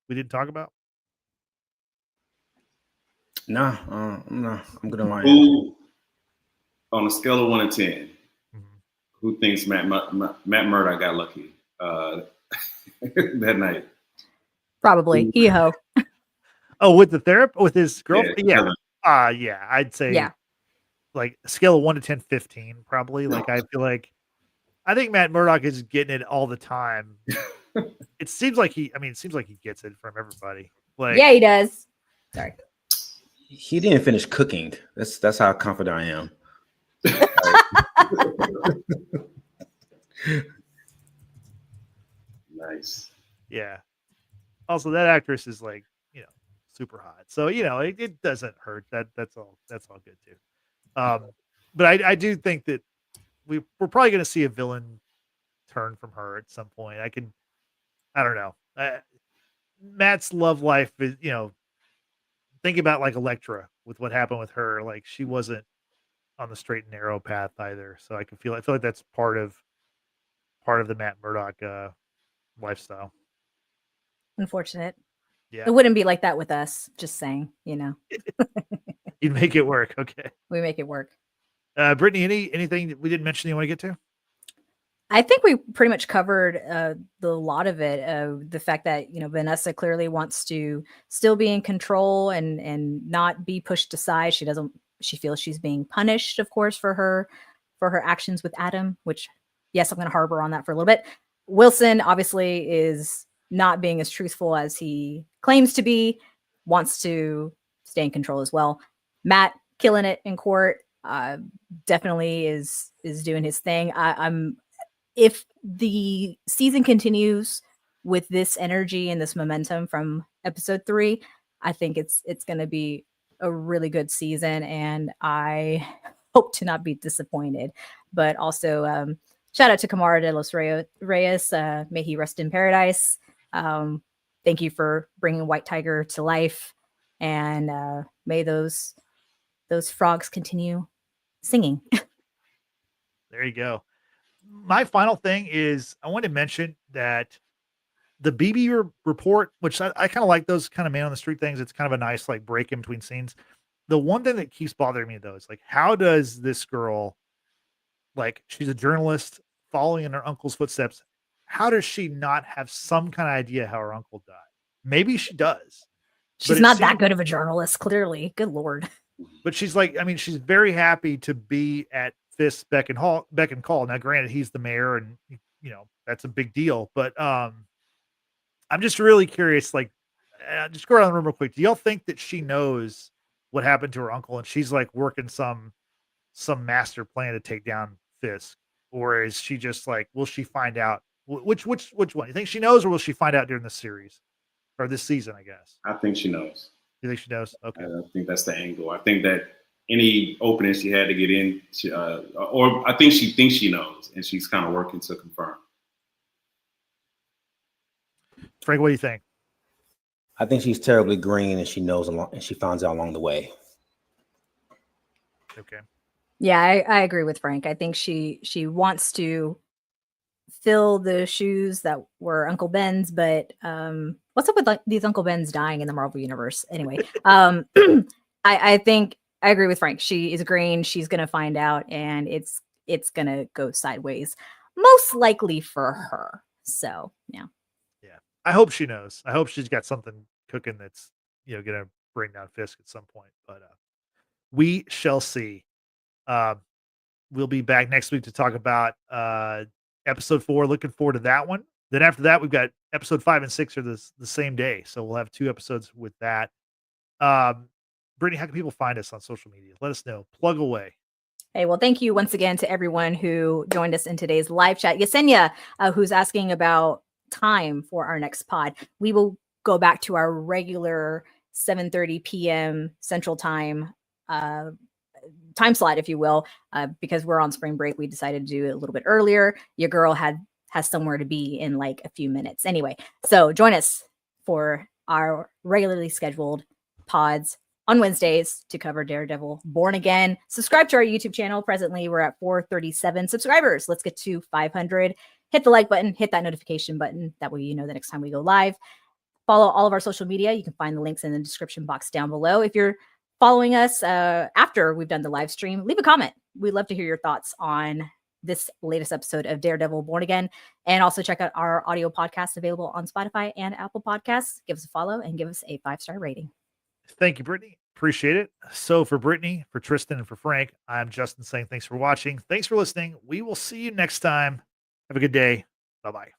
we didn't talk about? No, I'm good on my end. Who, on a scale of 1 to 10, who thinks Matt Murdock got lucky that night? Probably Eho. Oh, with the therapist, with his girlfriend? Yeah. Yeah, I'd say like a scale of 1 to 10, 15, probably. Like, I feel like, I think Matt Murdock is getting it all the time. It seems like he gets it from everybody. Like, yeah, he does. Sorry. He didn't finish cooking. That's how confident I am. Nice. Yeah. Also, that actress is like, super hot. So, it doesn't hurt. That's all good too. But I do think that we're probably going to see a villain turn from her at some point. I don't know. Matt's love life is, think about like Elektra with what happened with her. Like, she wasn't on the straight and narrow path either. So I feel like that's part of the Matt Murdock lifestyle. Unfortunate. Yeah. It wouldn't be like that with us. Just saying, You'd make it work. Okay. We make it work. Brittany, anything that we didn't mention you want to get to? I think we pretty much covered the lot of it. The fact that Vanessa clearly wants to still be in control and not be pushed aside. She feels she's being punished, of course, for her actions with Adam. Which, yes, I'm going to harbor on that for a little bit. Wilson obviously is not being as truthful as he claims to be. Wants to stay in control as well. Matt killing it in court. Definitely is doing his thing. If the season continues with this energy and this momentum from episode 3, I think it's going to be a really good season, and I hope to not be disappointed. But also, shout out to Camara de los Reyes. May he rest in paradise. Thank you for bringing White Tiger to life, and may those frogs continue singing. There you go. My final thing is I want to mention that the BB report, which I kind of like those kind of man on the street things. It's kind of a nice like break in between scenes. The one thing that keeps bothering me though is like, how does this girl, like, she's a journalist following in her uncle's footsteps. How does she not have some kind of idea how her uncle died? Maybe she does. She's not that good of a journalist, clearly. Good Lord. But she's like, I mean, she's very happy to be at Fisk's beck and call. Now, granted, he's the mayor, and that's a big deal. But I'm just really curious. Like, just go around the room real quick. Do y'all think that she knows what happened to her uncle, and she's like working some master plan to take down Fisk, or is she just like, will she find out? Which one? You think she knows, or will she find out during the series or this season? I guess. I think she knows. You think she knows? Okay. I think that's the angle. I think that any opening she had to get in, or I think she thinks she knows, and she's kind of working to confirm. Frank, what do you think? I think she's terribly green, and she knows and she finds out along the way. Okay. Yeah, I agree with Frank. I think she wants to fill the shoes that were Uncle Ben's, but What's up with these Uncle Bens dying in the Marvel universe? Anyway, I think I agree with Frank. She is green. She's gonna find out, and it's gonna go sideways, most likely for her. So yeah. I hope she knows. I hope she's got something cooking that's gonna bring down Fisk at some point. But we shall see. We'll be back next week to talk about episode 4. Looking forward to that one. Then after that, we've got episode 5 and 6 are the same day, so we'll have 2 episodes with that. Brittany, how can people find us on social media? Let us know. Plug away. Hey, well, thank you once again to everyone who joined us in today's live chat. Yesenia, who's asking about time for our next pod. We will go back to our regular 7:30 p.m. Central Time time slot, if you will, because we're on spring break. We decided to do it a little bit earlier. Your girl has somewhere to be in like a few minutes. Anyway, so join us for our regularly scheduled pods on Wednesdays to cover Daredevil Born Again. Subscribe to our YouTube channel. Presently, we're at 437 subscribers. Let's get to 500. Hit the like button, hit that notification button. That way you know the next time we go live. Follow all of our social media. You can find the links in the description box down below. If you're following us after we've done the live stream, leave a comment. We'd love to hear your thoughts on this latest episode of Daredevil Born Again. And also check out our audio podcast available on Spotify and Apple Podcasts. Give us a follow and give us a 5-star rating. Thank you, Brittany. Appreciate it. So for Brittany, for Tristan, and for Frank, I'm Justin saying thanks for watching. Thanks for listening. We will see you next time. Have a good day. Bye-bye.